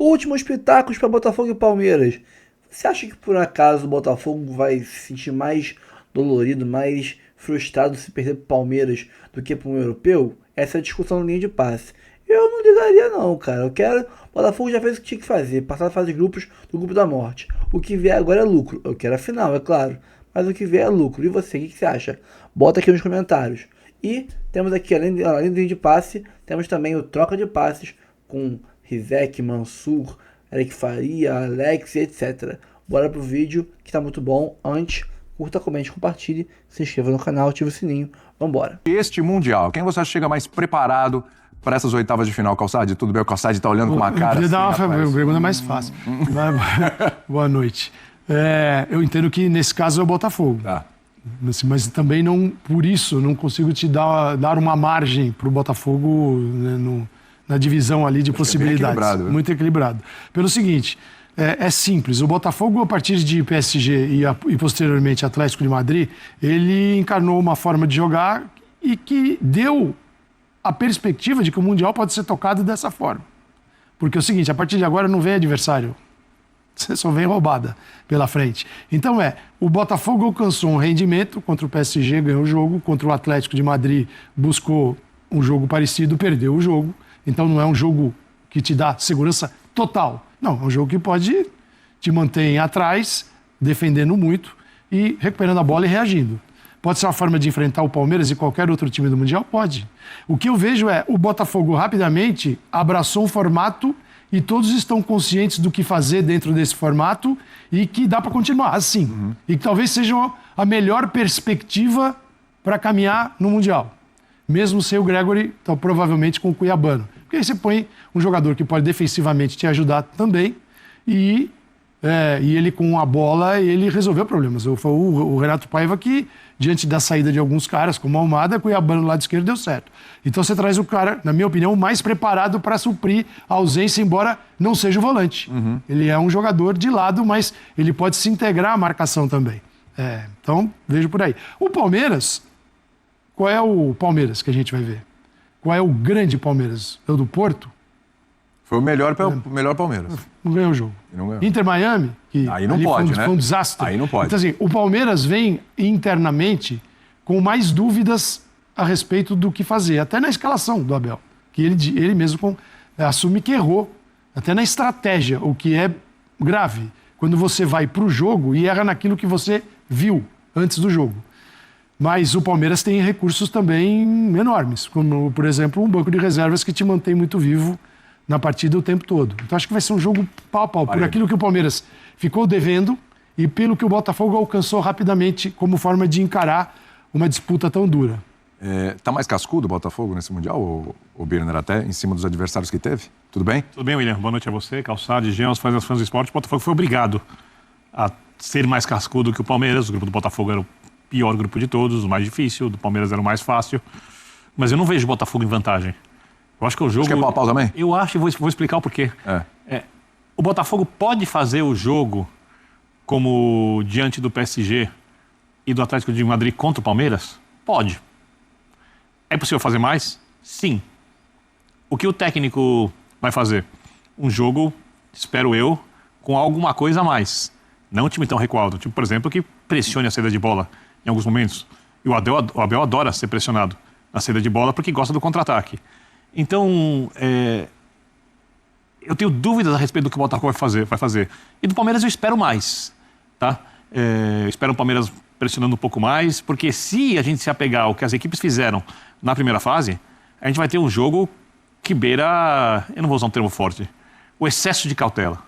Últimos pitacos para Botafogo e Palmeiras. Você acha que por acaso o Botafogo vai se sentir mais dolorido, mais frustrado se perder para Palmeiras do que para um europeu? Essa é a discussão na linha de passe. Eu não ligaria não, cara. Eu quero... O Botafogo já fez o que tinha que fazer. Passar a fase de grupos do grupo da morte. O que vier agora é lucro. Eu quero a final, é claro. Mas o que vier é lucro. E você, o que você acha? Bota aqui nos comentários. E temos aqui, além da linha de passe, temos também o troca de passes com Rizek, Mansur, Eric Faria, Alex, etc. Bora pro vídeo que tá muito bom. Antes, curta, comente, compartilhe, se inscreva no canal, ative o sininho. Vambora. Este Mundial, quem você acha que chega mais preparado para essas oitavas de final? Calçade, tudo bem? O Calçade tá olhando com uma cara assim, dar uma pergunta mais fácil. Boa noite. Eu entendo que nesse caso é o Botafogo. Tá. Mas também não, por isso, não consigo te dar uma margem para o Botafogo, né, na divisão ali de possibilidades. Muito equilibrado. Pelo seguinte, é simples. O Botafogo, a partir de PSG e posteriormente Atlético de Madrid, ele encarnou uma forma de jogar e que deu a perspectiva de que o Mundial pode ser tocado dessa forma. Porque é o seguinte, a partir de agora não vem adversário. Você só vem roubada pela frente. Então o Botafogo alcançou um rendimento contra o PSG, ganhou o jogo, contra o Atlético de Madrid buscou um jogo parecido, perdeu o jogo. Então não é um jogo que te dá segurança total. Não, é um jogo que pode te manter atrás, defendendo muito e recuperando a bola e reagindo. Pode ser uma forma de enfrentar o Palmeiras e qualquer outro time do Mundial? Pode. O que eu vejo o Botafogo rapidamente abraçou um formato e todos estão conscientes do que fazer dentro desse formato e que dá para continuar assim. E que talvez seja a melhor perspectiva para caminhar no Mundial. Mesmo sem o Gregory, então, provavelmente com o Cuiabano. Porque aí você põe um jogador que pode defensivamente te ajudar também e ele com a bola, ele resolveu problemas. Foi o Renato Paiva que, diante da saída de alguns caras, como Almada, Cuiabano do lado esquerdo deu certo. Então você traz o cara, na minha opinião, mais preparado para suprir a ausência, embora não seja o volante. Ele é um jogador de lado, mas ele pode se integrar à marcação também. Então, vejo por aí. O Palmeiras, qual é o Palmeiras que a gente vai ver? Qual é o grande Palmeiras? É o do Porto? Foi o melhor Palmeiras. Não ganhou o jogo. Não ganhou. Inter Miami, que aí não pode, foi um desastre. Aí não pode. Então, assim, o Palmeiras vem internamente com mais dúvidas a respeito do que fazer, até na escalação do Abel, que ele mesmo assume que errou, até na estratégia, o que é grave, quando você vai para o jogo e erra naquilo que você viu antes do jogo. Mas o Palmeiras tem recursos também enormes, como, por exemplo, um banco de reservas que te mantém muito vivo na partida o tempo todo. Então acho que vai ser um jogo pau a pau, por aquilo que o Palmeiras ficou devendo e pelo que o Botafogo alcançou rapidamente como forma de encarar uma disputa tão dura. Tá mais cascudo o Botafogo nesse Mundial, o Birner, até em cima dos adversários que teve? Tudo bem? Tudo bem, William. Boa noite a você, Calçade, Jean, os fãs do esporte. O Botafogo foi obrigado a ser mais cascudo que o Palmeiras. O grupo do Botafogo era o pior grupo de todos, o mais difícil. O do Palmeiras era o mais fácil. Mas eu não vejo o Botafogo em vantagem. Eu acho que o jogo... Acho que é pau-a-pau também? Eu acho, e vou explicar o porquê. O Botafogo pode fazer o jogo como diante do PSG e do Atlético de Madrid contra o Palmeiras? Pode. É possível fazer mais? Sim. O que o técnico vai fazer? Um jogo, espero eu, com alguma coisa a mais. Não um time tão recuado. Um time, por exemplo, que pressione a saída de bola em alguns momentos. E o Abel adora ser pressionado na saída de bola porque gosta do contra-ataque. Então, eu tenho dúvidas a respeito do que o Botafogo vai fazer. E do Palmeiras eu espero mais, tá? Eu espero o Palmeiras pressionando um pouco mais, porque se a gente se apegar ao que as equipes fizeram na primeira fase, a gente vai ter um jogo que beira, eu não vou usar um termo forte, o excesso de cautela.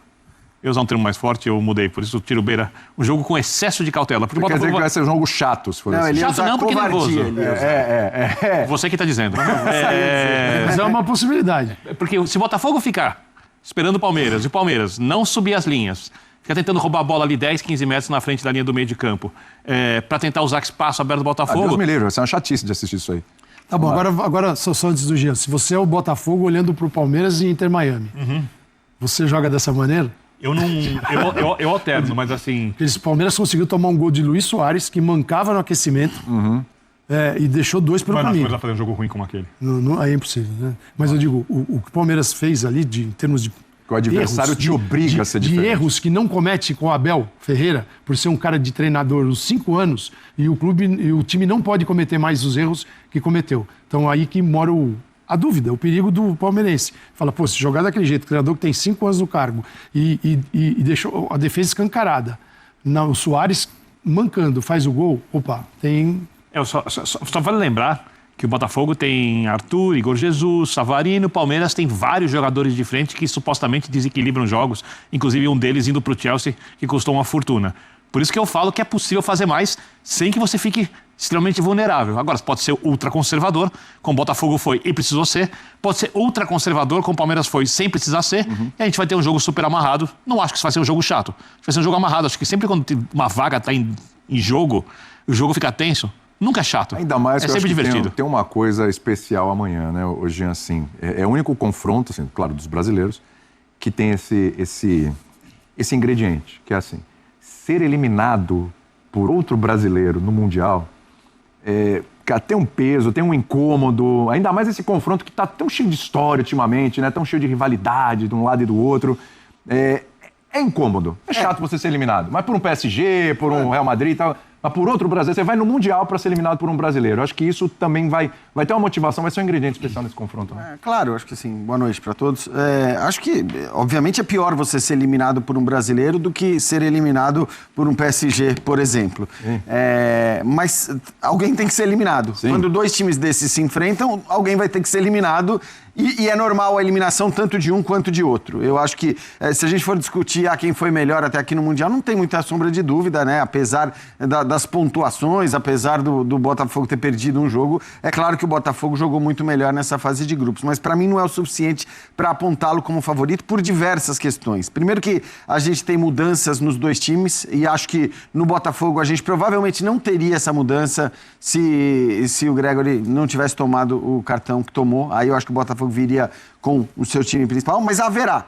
Eu usar um termo mais forte, eu mudei, por isso eu tiro beira. Um jogo com excesso de cautela. Porque quer dizer que vai ser um jogo chato, se for assim. Chato não, porque nervoso. Você que está dizendo. Mas é uma possibilidade. Porque se o Botafogo ficar esperando o Palmeiras, e o Palmeiras não subir as linhas, fica tentando roubar a bola ali 10, 15 metros na frente da linha do meio de campo, para tentar usar espaço aberto do Botafogo... Deus me livre, vai ser uma chatice de assistir isso aí. Tá bom, agora só antes do Jean, se você é o Botafogo olhando para o Palmeiras e Inter Miami, você joga dessa maneira? Eu não. Eu alterno, mas assim. O Palmeiras conseguiu tomar um gol de Luiz Soares, que mancava no aquecimento, e deixou 2 pelo caminho. Mas vai fazer um jogo ruim como aquele. Aí é impossível, né? Mas eu digo, o que o Palmeiras fez ali, em termos de Que o adversário te obriga a ser diferente. De erros que não comete com o Abel Ferreira, por ser um cara de treinador uns 5 anos, e o time não pode cometer mais os erros que cometeu. Então aí que mora a dúvida, o perigo do palmeirense. Fala, pô, se jogar daquele jeito, o treinador que tem 5 anos no cargo e deixou a defesa escancarada, o Soares mancando, faz o gol, opa, tem... Só vale lembrar que o Botafogo tem Arthur, Igor Jesus, Savarino, o Palmeiras tem vários jogadores de frente que supostamente desequilibram jogos, inclusive um deles indo para o Chelsea, que custou uma fortuna. Por isso que eu falo que é possível fazer mais sem que você fique extremamente vulnerável. Agora, pode ser ultraconservador, como o Botafogo foi e precisou ser, pode ser ultraconservador, como o Palmeiras foi sem precisar ser, e a gente vai ter um jogo super amarrado. Não acho que isso vai ser um jogo chato, vai ser um jogo amarrado. Acho que sempre quando uma vaga está em jogo, o jogo fica tenso. Nunca é chato. Ainda mais que é sempre divertido. Tem uma coisa especial amanhã, né, hoje assim. É o único confronto, assim, claro, dos brasileiros, que tem esse ingrediente, que é assim, ser eliminado por outro brasileiro no Mundial, tem um peso, tem um incômodo, ainda mais esse confronto que está tão cheio de história ultimamente, né, tão cheio de rivalidade de um lado e do outro. É incômodo, é chato você ser eliminado, mas por um PSG, por um Real Madrid e tal... Mas por outro brasileiro, você vai no Mundial para ser eliminado por um brasileiro. Eu acho que isso também vai ter uma motivação, vai ser um ingrediente especial nesse confronto. Né? Claro, acho que assim, boa noite para todos. Acho que, obviamente, é pior você ser eliminado por um brasileiro do que ser eliminado por um PSG, por exemplo. Mas alguém tem que ser eliminado. Sim. Quando 2 times desses se enfrentam, alguém vai ter que ser eliminado. E é normal a eliminação tanto de um quanto de outro. Eu acho que, se a gente for discutir quem foi melhor até aqui no Mundial, não tem muita sombra de dúvida, né? Apesar das pontuações, apesar do Botafogo ter perdido um jogo, é claro que o Botafogo jogou muito melhor nessa fase de grupos, mas para mim não é o suficiente para apontá-lo como favorito por diversas questões. Primeiro que a gente tem mudanças nos 2 times e acho que no Botafogo a gente provavelmente não teria essa mudança se o Gregori não tivesse tomado o cartão que tomou. Aí eu acho que o Botafogo viria com o seu time principal, mas haverá.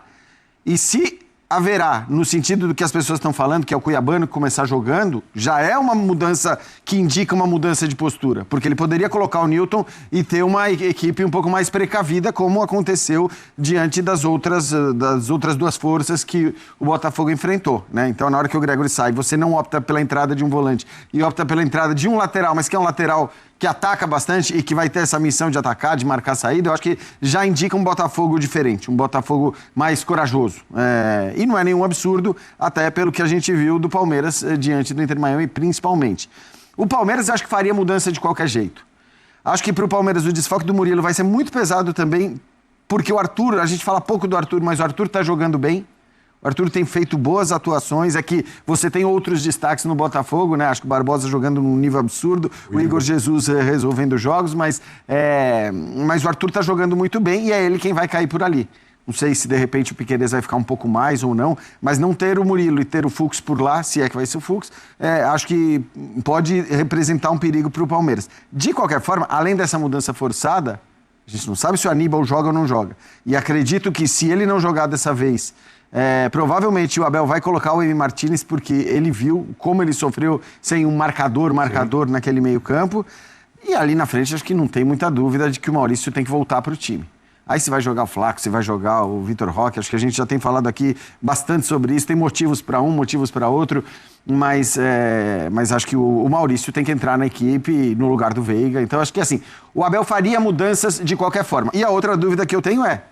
E se haverá, no sentido do que as pessoas estão falando, que é o Cuiabano começar jogando, já é uma mudança que indica uma mudança de postura, porque ele poderia colocar o Newton e ter uma equipe um pouco mais precavida, como aconteceu diante das outras 2 forças que o Botafogo enfrentou, né? Então, na hora que o Gregori sai, você não opta pela entrada de um volante e opta pela entrada de um lateral, mas que é um lateral que ataca bastante e que vai ter essa missão de atacar, de marcar saída, eu acho que já indica um Botafogo diferente, um Botafogo mais corajoso. E não é nenhum absurdo, até pelo que a gente viu do Palmeiras diante do Inter Miami, principalmente. O Palmeiras eu acho que faria mudança de qualquer jeito. Acho que para o Palmeiras o desfalque do Murilo vai ser muito pesado também, porque o Arthur, a gente fala pouco do Arthur, mas o Arthur está jogando bem. O Arthur tem feito boas atuações, é que você tem outros destaques no Botafogo, né? Acho que o Barbosa jogando num nível absurdo, o Igor Jesus resolvendo jogos, mas o Arthur tá jogando muito bem e é ele quem vai cair por ali. Não sei se de repente o Piquerez vai ficar um pouco mais ou não, mas não ter o Murilo e ter o Fux por lá, se é que vai ser o Fux, acho que pode representar um perigo para o Palmeiras. De qualquer forma, além dessa mudança forçada, a gente não sabe se o Aníbal joga ou não joga. E acredito que se ele não jogar dessa vez... provavelmente o Abel vai colocar o Emi Martínez porque ele viu como ele sofreu sem um marcador naquele meio campo, e ali na frente acho que não tem muita dúvida de que o Maurício tem que voltar para o time. Aí se vai jogar o Flaco, se vai jogar o Vitor Roque, acho que a gente já tem falado aqui bastante sobre isso, tem motivos para um, motivos para outro, mas acho que o Maurício tem que entrar na equipe no lugar do Veiga, então acho que assim, o Abel faria mudanças de qualquer forma. E a outra dúvida que eu tenho é,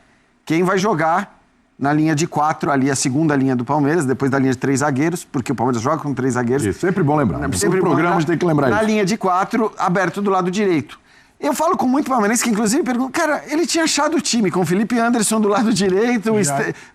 quem vai jogar na linha de 4, ali a segunda linha do Palmeiras, depois da linha de 3 zagueiros, porque o Palmeiras joga com 3 zagueiros. Isso, sempre bom lembrar. Sempre programa a gente tem que lembrar isso. Na linha de 4, aberto do lado direito. Eu falo com muito palmeirense que, inclusive, perguntam, cara, ele tinha achado o time com o Felipe Anderson do lado direito,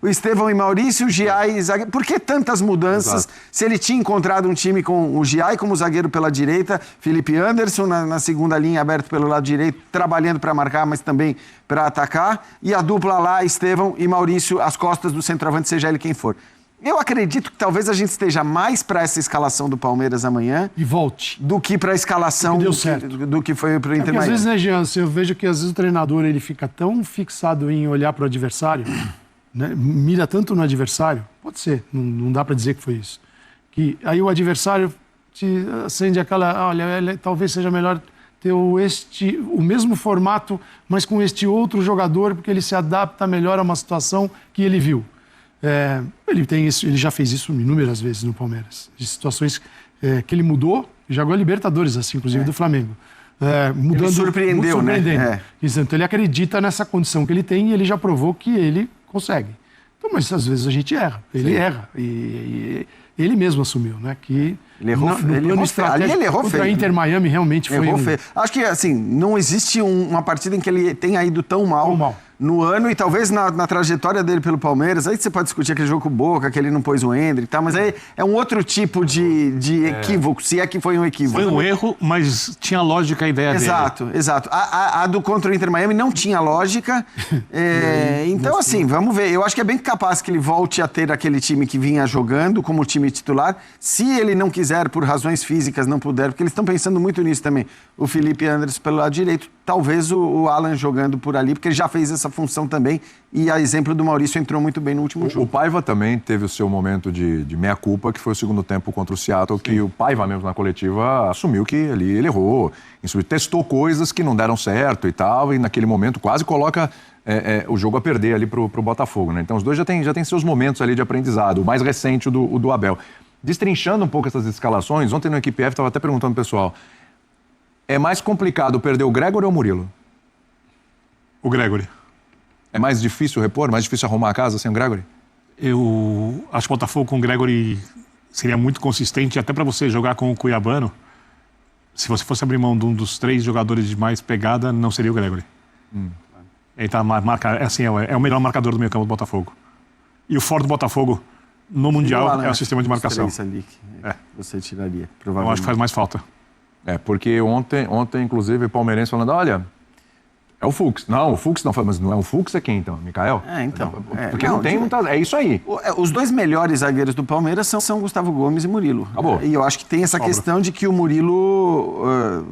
o Estevão e Maurício, o Giai e zagueiro. Por que tantas mudanças? Exato. Se ele tinha encontrado um time com o Giai como zagueiro pela direita, Felipe Anderson na segunda linha, aberto pelo lado direito, trabalhando para marcar, mas também para atacar, e a dupla lá, Estevão e Maurício, às costas do centroavante, seja ele quem for. Eu acredito que talvez a gente esteja mais para essa escalação do Palmeiras amanhã e volte do que para a escalação do que foi para o Inter Miami. Às vezes, né, Jean, eu vejo que às vezes o treinador ele fica tão fixado em olhar para o adversário, né, mira tanto no adversário, pode ser, não dá para dizer que foi isso, que aí o adversário te acende aquela, olha, talvez seja melhor ter o mesmo formato, mas com este outro jogador, porque ele se adapta melhor a uma situação que ele viu. Ele já fez isso inúmeras vezes no Palmeiras. De situações que ele mudou, jogou a Libertadores, assim, inclusive do Flamengo. Mudando, ele surpreendeu, né? Então ele acredita nessa condição que ele tem e ele já provou que ele consegue. Então, mas às vezes a gente erra. Ele erra. E ele mesmo assumiu, né? Que ele errou, ali ele errou feio. A Inter Miami realmente foi feio. Acho que, assim, não existe uma partida em que ele tenha ido tão mal. No ano e talvez na trajetória dele pelo Palmeiras. Aí você pode discutir aquele jogo com o Boca, que ele não pôs o Endrick e tal, mas aí é um outro tipo de equívoco, se é que foi um equívoco. Foi um erro, mas tinha lógica a ideia dele. Exato. A do contra o Inter Miami não tinha lógica. Então, assim, vamos ver. Eu acho que é bem capaz que ele volte a ter aquele time que vinha jogando como time titular. Se ele não quiser, por razões físicas, não puder, porque eles estão pensando muito nisso também. O Felipe Anderson pelo lado direito, talvez o Alan jogando por ali, porque ele já fez essa função também, e a exemplo do Maurício entrou muito bem no último jogo. O Paiva também teve o seu momento de meia-culpa, que foi o segundo tempo contra o Seattle, que o Paiva mesmo na coletiva assumiu que ali ele errou, testou coisas que não deram certo e tal, e naquele momento quase coloca o jogo a perder ali pro Botafogo, né? Então os dois já têm seus momentos ali de aprendizado, o mais recente, o do Abel. Destrinchando um pouco essas escalações, ontem no Equipe F estava até perguntando pro pessoal, é mais complicado perder o Gregory ou o Murilo? O Gregory. É mais difícil repor? Mais difícil arrumar a casa sem o Gregory? Eu acho que o Botafogo com o Gregory seria muito consistente, até para você jogar com o Cuiabano. Se você fosse abrir mão de um dos 3 jogadores de mais pegada, não seria o Gregory. Ele tá é o melhor marcador do meio campo do Botafogo. E o forte do Botafogo no Mundial é o sistema de marcação. Ali que você tiraria, provavelmente. Eu acho que faz mais falta. Porque ontem, inclusive, o palmeirense falando, olha, é o Fux. Não, o Fux não. Mas não é o Fux, é quem então? Mikael? Porque não tem muita... É isso aí. Os 2 melhores zagueiros do Palmeiras são Gustavo Gomes e Murilo. Acabou. E eu acho que tem essa questão de que o Murilo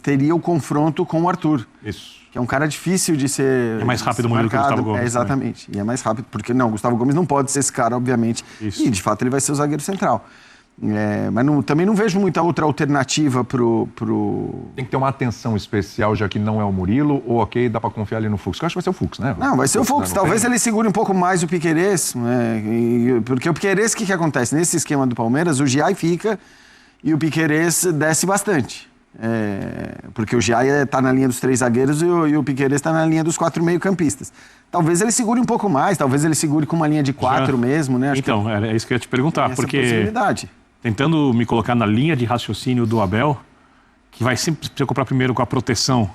teria o confronto com o Arthur. Isso. Que é um cara difícil de ser... É mais rápido o Murilo que o Gustavo Gomes. Exatamente. E é mais rápido, porque o Gustavo Gomes não pode ser esse cara, obviamente. Isso. E, de fato, ele vai ser o zagueiro central. Mas também não vejo muita outra alternativa pro... Tem que ter uma atenção especial, já que não é o Murilo, ou dá pra confiar ali no Fux. Eu acho que vai ser o Fux, né? Não, vai ser o Fux. Talvez ele segure um pouco mais o Piquerez, porque o Piquerez, o que acontece? Nesse esquema do Palmeiras, o Giai fica e o Piquerez desce bastante. Porque o Giai está na linha dos 3 zagueiros e o Piquerez está na linha dos 4 meio-campistas. Talvez ele segure um pouco mais, talvez ele segure com uma linha de 4 mesmo, né? Então, é isso que eu ia te perguntar, porque... possibilidade. Tentando me colocar na linha de raciocínio do Abel, que vai sempre se preocupar primeiro com a proteção,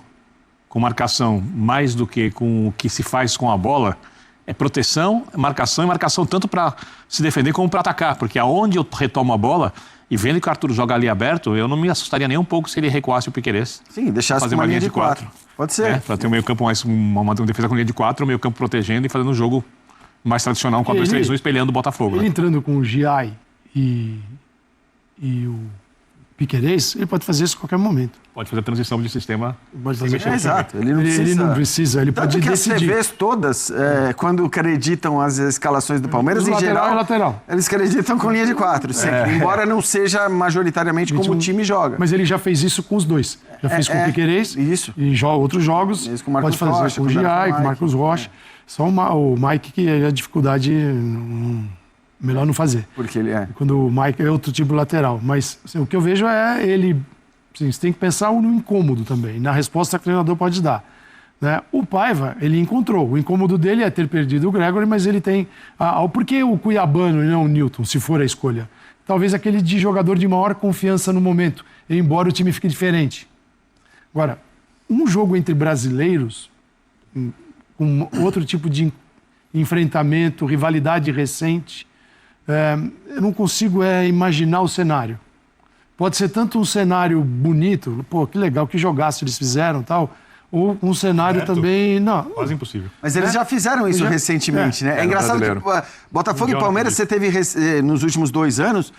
com marcação, mais do que com o que se faz com a bola, é proteção, marcação e marcação tanto para se defender como para atacar, porque aonde eu retomo a bola e vendo que o Arthur joga ali aberto, eu não me assustaria nem um pouco se ele recuasse o Piquerez. Sim, deixasse fazer uma linha de 4. Pode ser. Para ter um meio campo mais, uma defesa com linha de 4, um meio campo protegendo e fazendo um jogo mais tradicional, um 4-2-3-1, espelhando o Botafogo. Ele entrando com o Giai e o Piquerez, ele pode fazer isso a qualquer momento. Pode fazer a transição de sistema. Pode fazer exato. Ele não precisa. Ele pode decidir. Tanto que as TVs todas, quando acreditam as escalações do Palmeiras, em geral, lateral. Eles acreditam com linha de 4, embora não seja majoritariamente como o time joga. Mas ele já fez isso com os dois. Já fez com o Piquerez e joga outros jogos. Pode fazer Rocha, com o Giai, com o Marcos Rocha. Só o Mike que é a dificuldade... Melhor não fazer. Porque ele Quando o Mike é outro tipo lateral. Mas assim, o que eu vejo é ele... Assim, você tem que pensar no incômodo também, na resposta que o treinador pode dar. Né? O Paiva, ele encontrou. O incômodo dele é ter perdido o Gregory, mas ele tem... Por que o Cuiabano e não o Newton, se for a escolha? Talvez aquele de jogador de maior confiança no momento, embora o time fique diferente. Agora, um jogo entre brasileiros, com outro tipo de enfrentamento, rivalidade recente... eu não consigo imaginar o cenário. Pode ser tanto um cenário bonito, que legal, que jogaço eles fizeram tal, ou um cenário também... Não, quase impossível. Mas eles já fizeram isso recentemente, né? É engraçado que Botafogo e Palmeiras, você teve nos últimos 2 anos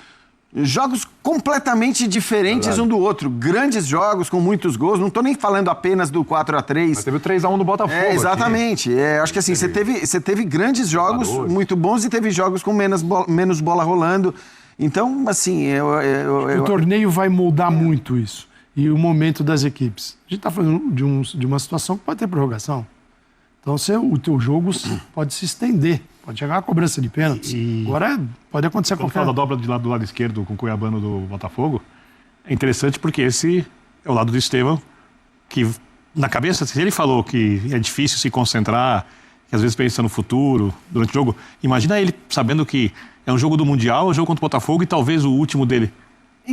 jogos completamente diferentes um do outro. Grandes jogos com muitos gols. Não estou nem falando apenas do 4-3. Mas teve o 3-1 do Botafogo. Exatamente. Acho que assim, você teve grandes jogos muito bons e teve jogos com menos bola rolando. Então, assim... O torneio vai moldar muito isso. E o momento das equipes. A gente está falando de uma situação que pode ter prorrogação. Então, o teu jogo pode se estender Pode chegar a cobrança de pênalti. Agora pode acontecer Quando qualquer... fala da dobra do lado esquerdo com o Cuiabano do Botafogo, é interessante porque esse é o lado do Estevão, que na cabeça, se ele falou que é difícil se concentrar, que às vezes pensa no futuro, durante o jogo, imagina ele sabendo que é um jogo do Mundial, um jogo contra o Botafogo e talvez o último dele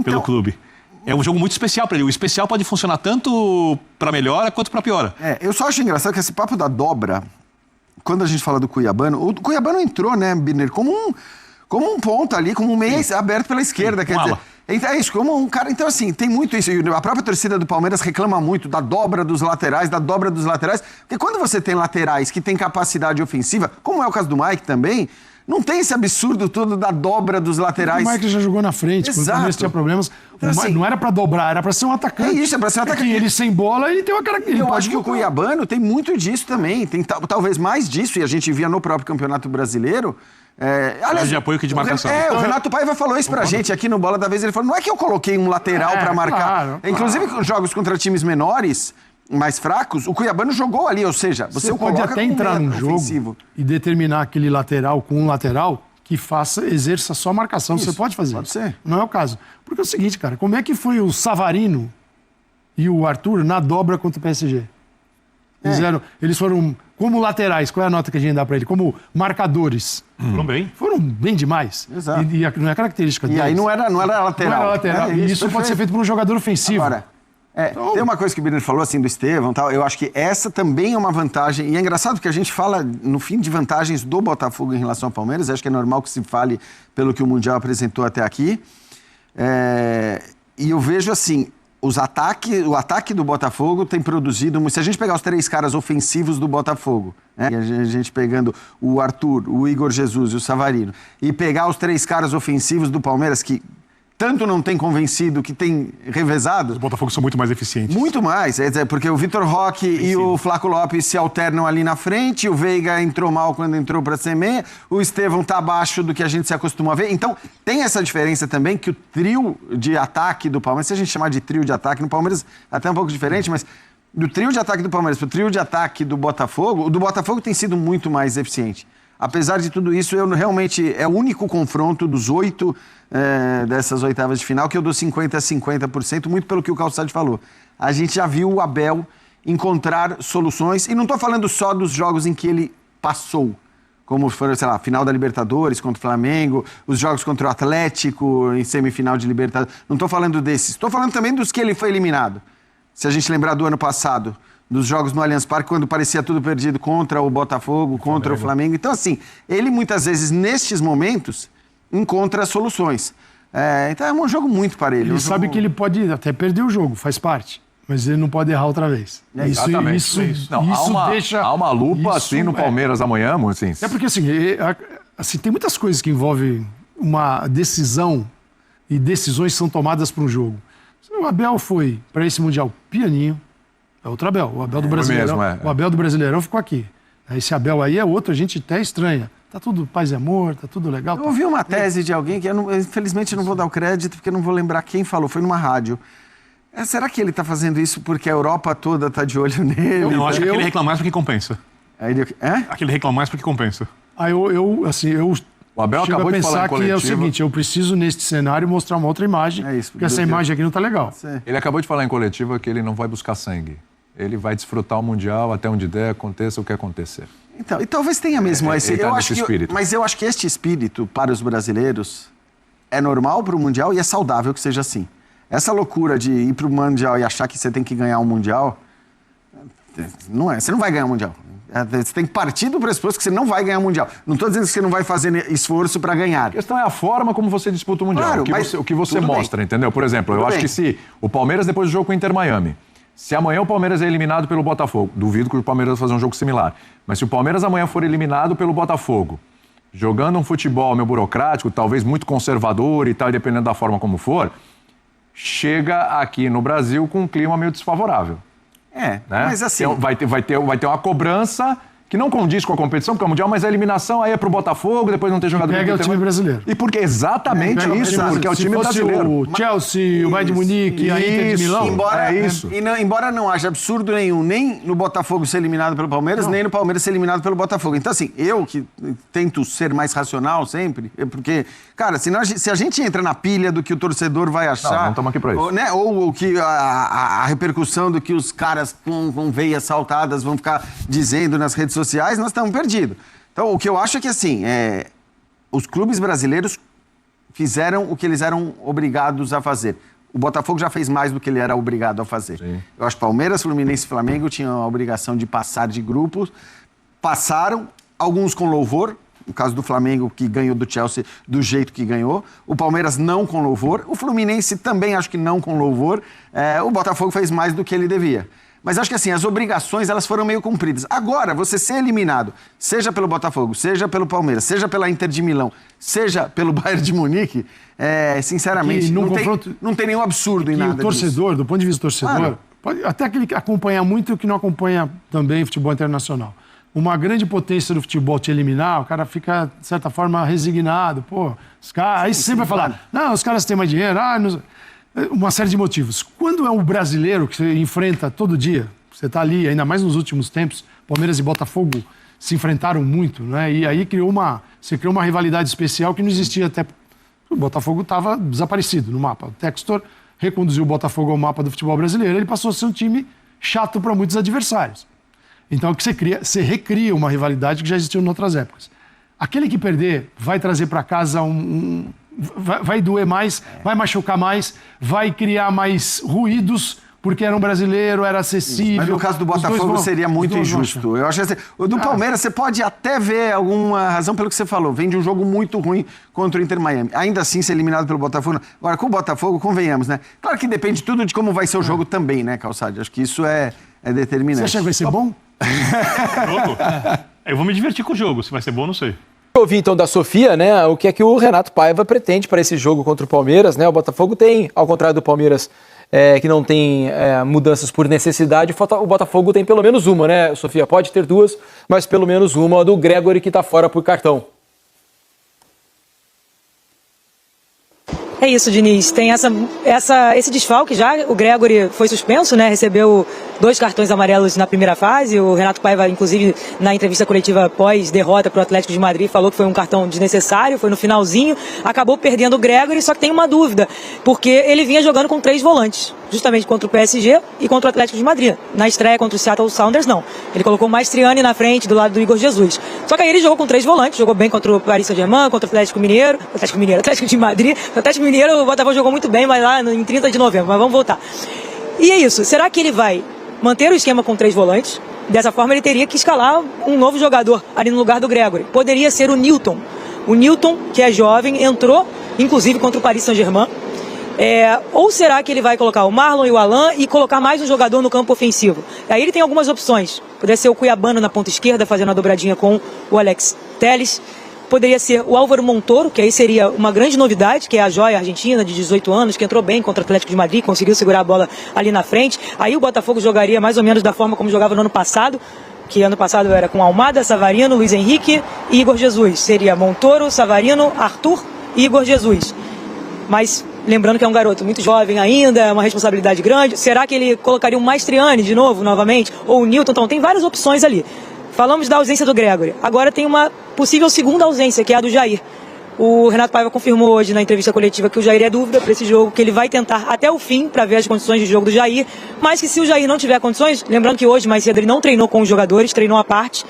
pelo clube. É um jogo muito especial para ele. O especial pode funcionar tanto para melhora quanto para piora. Eu só acho engraçado que esse papo da dobra, quando a gente fala do Cuiabano, o Cuiabano entrou, né, Birner, como um ponta ali, como um meia aberto pela esquerda. Quer dizer, é isso, como um cara... Então, assim, tem muito isso. E a própria torcida do Palmeiras reclama muito da dobra dos laterais, porque quando você tem laterais que têm capacidade ofensiva, como é o caso do Mike também, não tem esse absurdo todo da dobra dos laterais. O Mike já jogou na frente, quando o Palmeiras tinha problemas. Então, assim, não era pra dobrar, era pra ser um atacante. É isso, é pra ser um atacante. Ele sem bola, ele tem uma característica. Eu acho que o Cuiabano tem muito disso também. Tem talvez mais disso, e a gente via no próprio Campeonato Brasileiro. Aliás, de apoio que de marcação. O Renato Paiva falou isso pra gente aqui no Bola da Vez. Ele falou, não é que eu coloquei um lateral pra marcar. Claro. Inclusive, jogos contra times menores, mais fracos, o Cuiabano jogou ali, ou seja, você pode até entrar num jogo e determinar aquele lateral com um lateral que exerça só a marcação. Isso, você pode fazer pode isso. Ser. Não é o caso. Porque é o seguinte, cara, como é que foi o Savarino e o Arthur na dobra contra o PSG? Eles foram como laterais. Qual é a nota que a gente dá pra ele? Como marcadores. Foram bem demais. Exato. E não é característica deles. E aí não era lateral. Não era lateral. E isso pode ser feito por um jogador ofensivo. Agora, tem uma coisa que o Birner falou, assim, do Estevão, tal. Eu acho que essa também é uma vantagem. E é engraçado porque a gente fala, no fim, de vantagens do Botafogo em relação ao Palmeiras. Acho que é normal que se fale pelo que o Mundial apresentou até aqui. E eu vejo, assim, o ataque do Botafogo tem produzido... Se a gente pegar os 3 caras ofensivos do Botafogo, né? E a gente pegando o Arthur, o Igor Jesus e o Savarino, e pegar os 3 caras ofensivos do Palmeiras, que tanto não tem convencido, que tem revezado... Os Botafogo são muito mais eficientes. Muito mais, porque o Vitor Roque e o Flaco Lopes se alternam ali na frente, o Veiga entrou mal quando entrou para ser meia, o Estevão tá abaixo do que a gente se acostumou a ver. Então, tem essa diferença também, que o trio de ataque do Palmeiras, se a gente chamar de trio de ataque, no Palmeiras até um pouco diferente, mas do trio de ataque do Palmeiras pro trio de ataque do Botafogo, o do Botafogo tem sido muito mais eficiente. Apesar de tudo isso, realmente é o único confronto dos 8 dessas oitavas de final que eu dou 50-50%, muito pelo que o Calçade falou. A gente já viu o Abel encontrar soluções, e não estou falando só dos jogos em que ele passou, como foram, sei lá, final da Libertadores contra o Flamengo, os jogos contra o Atlético em semifinal de Libertadores. Não estou falando desses. Estou falando também dos que ele foi eliminado. Se a gente lembrar do ano passado, dos jogos no Allianz Parque, quando parecia tudo perdido contra o Botafogo, contra o Flamengo. Então, assim, ele muitas vezes, nestes momentos, encontra soluções. Então, é um jogo muito parelho. Ele sabe que ele pode até perder o jogo, faz parte. Mas ele não pode errar outra vez. Exatamente. Isso deixa... Há uma lupa, assim, no Palmeiras amanhã, assim. É porque, assim, tem muitas coisas que envolvem uma decisão, e decisões são tomadas para um jogo. O Abel foi para esse Mundial pianinho. É outro Abel. O Abel do Brasileirão. O Abel do Brasileirão ficou aqui. Esse Abel aí é outro, a gente até estranha. Tá tudo paz e amor, tá tudo legal. Eu ouvi uma tese de alguém que, infelizmente, eu não vou dar o crédito, porque eu não vou lembrar quem falou, foi numa rádio. Será que ele tá fazendo isso porque a Europa toda tá de olho nele? Eu acho que aquele reclama mais porque compensa. Aquele reclama mais porque compensa. O Abel acabou de falar em que é o seguinte, eu preciso neste cenário mostrar uma outra imagem, porque essa imagem aqui não tá legal. Ele acabou de falar em coletiva que ele não vai buscar sangue. Ele vai desfrutar o Mundial até onde der, aconteça o que acontecer. Então, e talvez tenha mesmo esse espírito. Mas eu acho que este espírito, para os brasileiros, é normal para o Mundial e é saudável que seja assim. Essa loucura de ir para o Mundial e achar que você tem que ganhar um Mundial, não é. Você não vai ganhar o Mundial. Você tem que partir do pressuposto que você não vai ganhar o Mundial. Não estou dizendo que você não vai fazer esforço para ganhar. A questão é a forma como você disputa o Mundial. Claro, o que você mostra, bem. Entendeu? Por exemplo, eu acho que se o Palmeiras, depois do jogo com o Inter Miami, se amanhã o Palmeiras é eliminado pelo Botafogo, duvido que o Palmeiras vai fazer um jogo similar, mas se o Palmeiras amanhã for eliminado pelo Botafogo, jogando um futebol meio burocrático, talvez muito conservador e tal, dependendo da forma como for, chega aqui no Brasil com um clima meio desfavorável. Né? Mas assim... Vai ter uma cobrança que não condiz com a competição, porque é mundial, mas a eliminação aí é pro Botafogo, depois não ter jogado... Pega o time brasileiro. E porque exatamente isso, porque é o time brasileiro. O Chelsea, o Bayern de Munique, a Inter de Milão. Embora não haja absurdo nenhum, nem no Botafogo ser eliminado pelo Palmeiras, nem no Palmeiras ser eliminado pelo Botafogo. Então, assim, eu que tento ser mais racional sempre, porque, cara, se a gente entra na pilha do que o torcedor vai achar... Não estamos aqui pra isso. Ou que a repercussão do que os caras com veias saltadas vão ficar dizendo nas redes sociais, nós estamos perdidos. Então, o que eu acho é que, assim, os clubes brasileiros fizeram o que eles eram obrigados a fazer. O Botafogo já fez mais do que ele era obrigado a fazer. Sim. Eu acho que Palmeiras, Fluminense e Flamengo tinham a obrigação de passar de grupos. Passaram, alguns com louvor. No caso do Flamengo, que ganhou do Chelsea do jeito que ganhou. O Palmeiras não com louvor. O Fluminense também acho que não com louvor. O Botafogo fez mais do que ele devia. Mas acho que assim, as obrigações elas foram meio cumpridas. Agora, você ser eliminado, seja pelo Botafogo, seja pelo Palmeiras, seja pela Inter de Milão, seja pelo Bayern de Munique, sinceramente, não tem nenhum absurdo em nada disso. O torcedor, do ponto de vista do torcedor, pode, até aquele que acompanha muito e que não acompanha também futebol internacional. Uma grande potência do futebol te eliminar, o cara fica, de certa forma, resignado. Pô, os caras... Aí você sempre vai falar, não, os caras têm mais dinheiro, uma série de motivos. Quando é um brasileiro que você enfrenta todo dia, você está ali, ainda mais nos últimos tempos, Palmeiras e Botafogo se enfrentaram muito, né? E aí você criou uma rivalidade especial que não existia até... O Botafogo estava desaparecido no mapa. O Textor reconduziu o Botafogo ao mapa do futebol brasileiro, ele passou a ser um time chato para muitos adversários. Então o que você recria uma rivalidade que já existiu em outras épocas. Aquele que perder vai trazer para casa vai doer mais, vai machucar mais, vai criar mais ruídos, porque era um brasileiro, era acessível. Mas no caso do Botafogo seria muito injusto. Eu acho assim, o do Palmeiras você pode até ver alguma razão pelo que você falou. Vem de um jogo muito ruim contra o Inter Miami. Ainda assim ser eliminado pelo Botafogo. Agora, com o Botafogo, convenhamos, né? Claro que depende tudo de como vai ser o jogo também, né, Calçade? Acho que isso é determinante. Você acha que vai ser bom? Eu vou me divertir com o jogo. Se vai ser bom, não sei. Eu ouvi então da Sofia, né, o que é que o Renato Paiva pretende para esse jogo contra o Palmeiras, né? O Botafogo tem, ao contrário do Palmeiras, que não tem mudanças por necessidade, o Botafogo tem pelo menos uma, né, Sofia? Pode ter duas, mas pelo menos uma do Gregori, que está fora por cartão. É isso, Diniz. Tem esse desfalque já. O Gregori foi suspenso, né? Recebeu 2 cartões amarelos na primeira fase. O Renato Paiva, inclusive, na entrevista coletiva pós-derrota para o Atlético de Madrid, falou que foi um cartão desnecessário, foi no finalzinho. Acabou perdendo o Gregori, só que tem uma dúvida, porque ele vinha jogando com 3 volantes, justamente contra o PSG e contra o Atlético de Madrid. Na estreia contra o Seattle Sounders, não. Ele colocou o Maestriani na frente, do lado do Igor Jesus. Só que aí ele jogou com 3 volantes, jogou bem contra o Paris Saint-Germain, contra o Atlético de Madrid. O Atlético Mineiro, o Botafogo jogou muito bem, mas lá em 30 de novembro, mas vamos voltar. E é isso, será que ele vai manter o esquema com 3 volantes? Dessa forma ele teria que escalar um novo jogador ali no lugar do Gregori. Poderia ser o Nilton. O Nilton, que é jovem, entrou, inclusive contra o Paris Saint-Germain. Ou será que ele vai colocar o Marlon e o Alan e colocar mais um jogador no campo ofensivo? Aí ele tem algumas opções. Poderia ser o Cuiabano na ponta esquerda, fazendo a dobradinha com o Alex Telles. Poderia ser o Álvaro Montoro, que aí seria uma grande novidade, que é a joia argentina de 18 anos, que entrou bem contra o Atlético de Madrid, conseguiu segurar a bola ali na frente. Aí o Botafogo jogaria mais ou menos da forma como jogava no ano passado, que ano passado era com Almada, Savarino, Luiz Henrique e Igor Jesus. Seria Montoro, Savarino, Arthur e Igor Jesus. Mas lembrando que é um garoto muito jovem ainda, é uma responsabilidade grande. Será que ele colocaria o Maestriani de novo, novamente? Ou o Nilton? Então tem várias opções ali. Falamos da ausência do Gregori. Agora tem uma possível segunda ausência, que é a do Jair. O Renato Paiva confirmou hoje na entrevista coletiva que o Jair é dúvida para esse jogo, que ele vai tentar até o fim para ver as condições de jogo do Jair, mas que se o Jair não tiver condições, lembrando que hoje, mais cedo, ele não treinou com os jogadores, treinou à parte,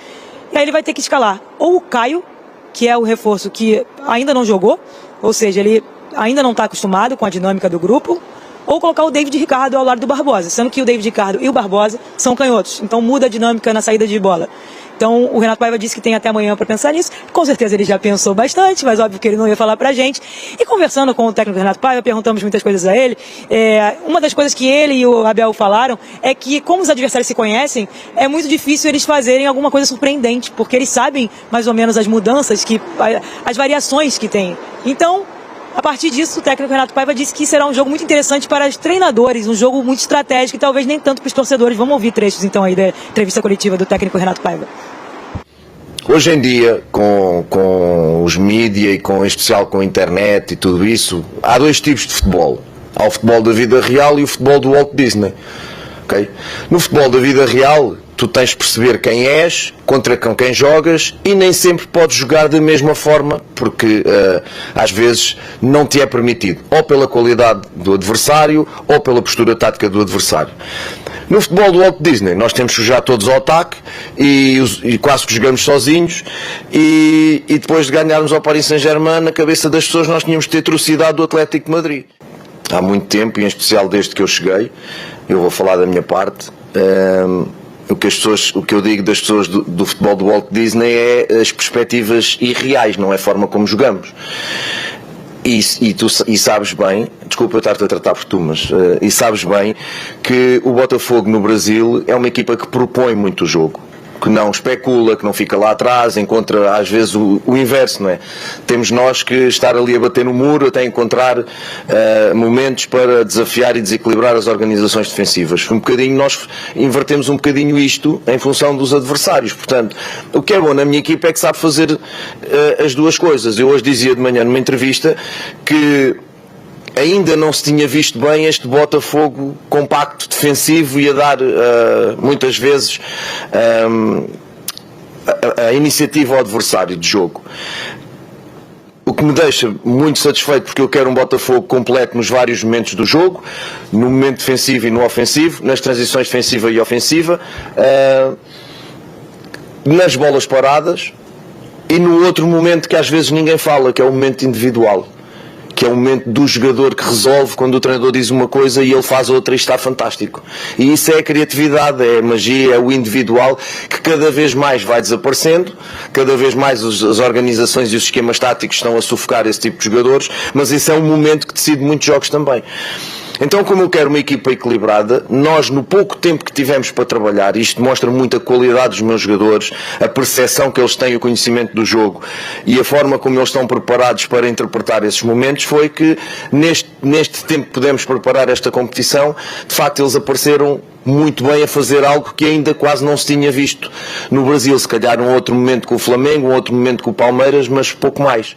e aí ele vai ter que escalar ou o Caio, que é o reforço que ainda não jogou, ou seja, ele ainda não está acostumado com a dinâmica do grupo, ou colocar o David Ricardo ao lado do Barbosa, sendo que o David Ricardo e o Barbosa são canhotos, então muda a dinâmica na saída de bola. Então o Renato Paiva disse que tem até amanhã para pensar nisso, com certeza ele já pensou bastante, mas óbvio que ele não ia falar pra gente. E conversando com o técnico Renato Paiva, perguntamos muitas coisas a ele, uma das coisas que ele e o Abel falaram é que, como os adversários se conhecem, é muito difícil eles fazerem alguma coisa surpreendente, porque eles sabem mais ou menos as mudanças, as variações que tem. Então, a partir disso, o técnico Renato Paiva disse que será um jogo muito interessante para os treinadores, um jogo muito estratégico e talvez nem tanto para os torcedores. Vamos ouvir trechos então aí da entrevista coletiva do técnico Renato Paiva. Hoje em dia, com os mídias e em especial com a internet e tudo isso, há dois tipos de futebol. Há o futebol da vida real e o futebol do Walt Disney. Okay? No futebol da vida real, tu tens de perceber quem és, contra quem jogas, e nem sempre podes jogar da mesma forma, porque às vezes não te é permitido, ou pela qualidade do adversário, ou pela postura tática do adversário. No futebol do Walt Disney, nós temos que jogar todos ao ataque e quase que jogamos sozinhos, e depois de ganharmos ao Paris Saint-Germain, na cabeça das pessoas nós tínhamos de ter atrocidade do Atlético de Madrid. Há muito tempo, e em especial desde que eu cheguei, eu vou falar da minha parte, o que eu digo das pessoas do futebol do Walt Disney é as perspectivas irreais, não é a forma como jogamos. E sabes bem, desculpa eu estar-te a tratar por tu, mas e sabes bem que o Botafogo no Brasil é uma equipa que propõe muito o jogo, que não especula, que não fica lá atrás, encontra às vezes o inverso, não é? Temos nós que estar ali a bater no muro até encontrar momentos para desafiar e desequilibrar as organizações defensivas. Nós invertemos um bocadinho isto em função dos adversários. Portanto, o que é bom na minha equipa é que sabe fazer as duas coisas. Eu hoje dizia de manhã numa entrevista que ainda não se tinha visto bem este Botafogo compacto, defensivo e a dar muitas vezes a iniciativa ao adversário de jogo. O que me deixa muito satisfeito, porque eu quero um Botafogo completo nos vários momentos do jogo, no momento defensivo e no ofensivo, nas transições defensiva e ofensiva, nas bolas paradas e no outro momento que às vezes ninguém fala, que é o momento individual, que é o momento do jogador que resolve quando o treinador diz uma coisa e ele faz outra e está fantástico. E isso é a criatividade, é a magia, é o individual que cada vez mais vai desaparecendo, cada vez mais as organizações e os esquemas táticos estão a sufocar esse tipo de jogadores, mas isso é um momento que decide muitos jogos também. Então, como eu quero uma equipa equilibrada, nós, no pouco tempo que tivemos para trabalhar, isto mostra muito a qualidade dos meus jogadores, a percepção que eles têm, o conhecimento do jogo e a forma como eles estão preparados para interpretar esses momentos, foi que neste tempo que pudemos preparar esta competição, de facto eles apareceram muito bem a fazer algo que ainda quase não se tinha visto no Brasil. Se calhar um outro momento com o Flamengo, um outro momento com o Palmeiras, mas pouco mais.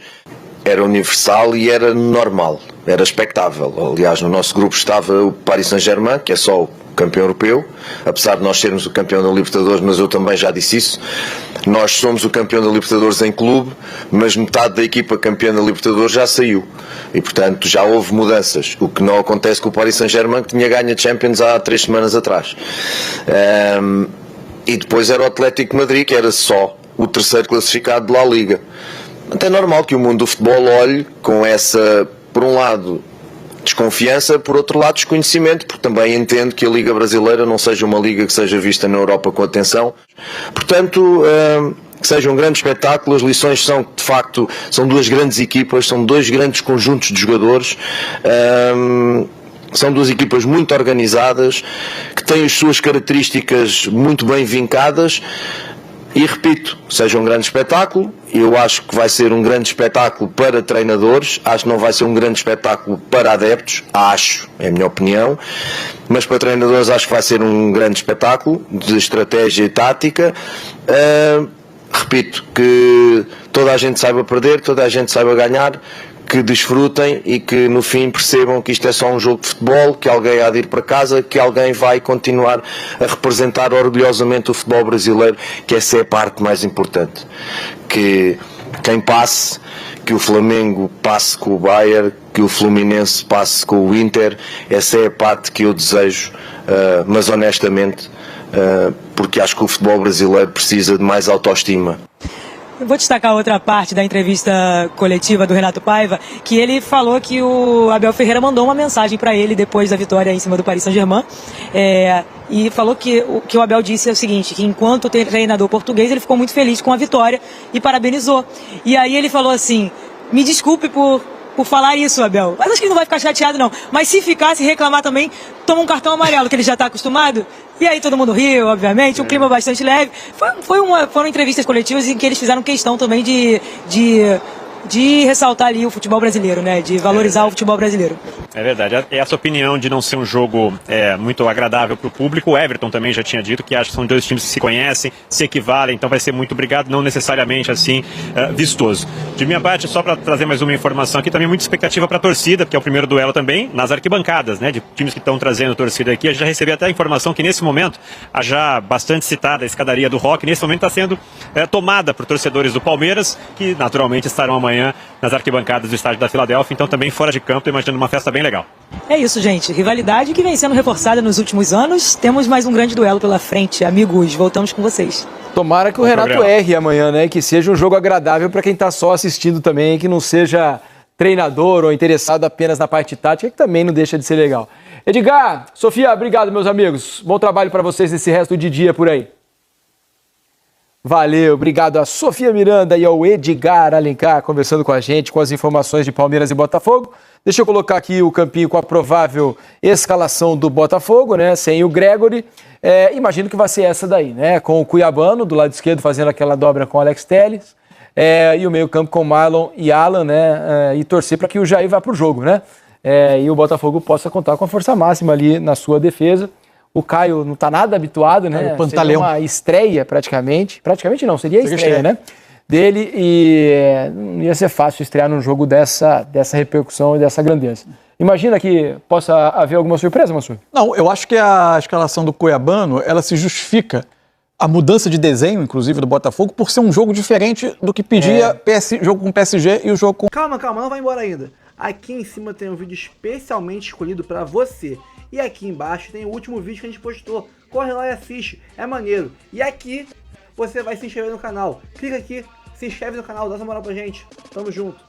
Era universal e era normal, era expectável. Aliás, no nosso grupo estava o Paris Saint-Germain, que é só o campeão europeu, apesar de nós sermos o campeão da Libertadores, mas eu também já disse isso. Nós somos o campeão da Libertadores em clube, mas metade da equipa campeã da Libertadores já saiu. E, portanto, já houve mudanças. O que não acontece com o Paris Saint-Germain, que tinha ganho a Champions há 3 semanas atrás. E depois era o Atlético de Madrid, que era só o terceiro classificado de La Liga. É normal que o mundo do futebol olhe com essa, por um lado, desconfiança, por outro lado, desconhecimento, porque também entendo que a Liga Brasileira não seja uma liga que seja vista na Europa com atenção. Portanto, que seja um grande espetáculo. As lições são, de facto, são duas grandes equipas, são dois grandes conjuntos de jogadores. São duas equipas muito organizadas, que têm as suas características muito bem vincadas. E repito, seja um grande espetáculo. Eu acho que vai ser um grande espetáculo para treinadores, acho que não vai ser um grande espetáculo para adeptos, é a minha opinião, mas para treinadores acho que vai ser um grande espetáculo de estratégia e tática. Repito, que toda a gente saiba perder, toda a gente saiba ganhar, que desfrutem e que no fim percebam que isto é só um jogo de futebol, que alguém há de ir para casa, que alguém vai continuar a representar orgulhosamente o futebol brasileiro, que essa é a parte mais importante. Que quem passe, que o Flamengo passe com o Bayern, que o Fluminense passe com o Inter, essa é a parte que eu desejo, mas honestamente, porque acho que o futebol brasileiro precisa de mais autoestima. Eu vou destacar outra parte da entrevista coletiva do Renato Paiva, que ele falou que o Abel Ferreira mandou uma mensagem para ele depois da vitória em cima do Paris Saint-Germain, e falou que o Abel disse é o seguinte, que enquanto treinador português ele ficou muito feliz com a vitória e parabenizou. E aí ele falou assim, me desculpe por falar isso, Abel, mas acho que ele não vai ficar chateado não, mas se ficar, se reclamar também, toma um cartão amarelo, que ele já está acostumado. E aí todo mundo riu, obviamente, um clima bastante leve. Foram entrevistas coletivas em que eles fizeram questão também de ressaltar ali o futebol brasileiro, né? De valorizar o futebol brasileiro. É verdade. Essa opinião de não ser um jogo muito agradável para o público, o Everton também já tinha dito que acha que são dois times que se conhecem, se equivalem, então vai ser muito brigado, não necessariamente assim vistoso. De minha parte, só para trazer mais uma informação aqui, também muita expectativa para a torcida, porque é o primeiro duelo também nas arquibancadas, né, de times que estão trazendo torcida aqui. A gente já recebeu até a informação que nesse momento, a já bastante citada escadaria do Rock, nesse momento está sendo tomada por torcedores do Palmeiras, que naturalmente estarão amanhã nas arquibancadas do estádio da Filadélfia, então também fora de campo, imaginando uma festa bem legal. É isso, gente. Rivalidade que vem sendo reforçada nos últimos anos. Temos mais um grande duelo pela frente. Amigos, voltamos com vocês. Tomara que o Renato erre amanhã, né? Que seja um jogo agradável para quem está só assistindo também, que não seja treinador ou interessado apenas na parte tática, que também não deixa de ser legal. Edgar, Sofia, obrigado, meus amigos. Bom trabalho para vocês nesse resto de dia por aí. Valeu, obrigado a Sofia Miranda e ao Edgar Alencar conversando com a gente com as informações de Palmeiras e Botafogo. Deixa eu colocar aqui o campinho com a provável escalação do Botafogo, né? Sem o Gregory. Imagino que vai ser essa daí, né? Com o Cuiabano do lado esquerdo fazendo aquela dobra com o Alex Telles. E o meio-campo com Marlon e Alan, né? E torcer para que o Jair vá para o jogo, né? E o Botafogo possa contar com a força máxima ali na sua defesa. O Caio não está nada habituado, né? O Pantaleão. Seria uma estreia praticamente. Praticamente não, seria a estreia, né? Dele, e não ia ser fácil estrear num jogo dessa repercussão e dessa grandeza. Imagina que possa haver alguma surpresa, Mansur? Não, eu acho que a escalação do Cuiabano, ela se justifica, a mudança de desenho, inclusive, do Botafogo, por ser um jogo diferente do que pedia jogo com o PSG e o jogo com... Calma, não vai embora ainda. Aqui em cima tem um vídeo especialmente escolhido para você. E aqui embaixo tem o último vídeo que a gente postou. Corre lá e assiste, é maneiro. E aqui você vai se inscrever no canal. Clica aqui, se inscreve no canal, dá essa moral pra gente. Tamo junto.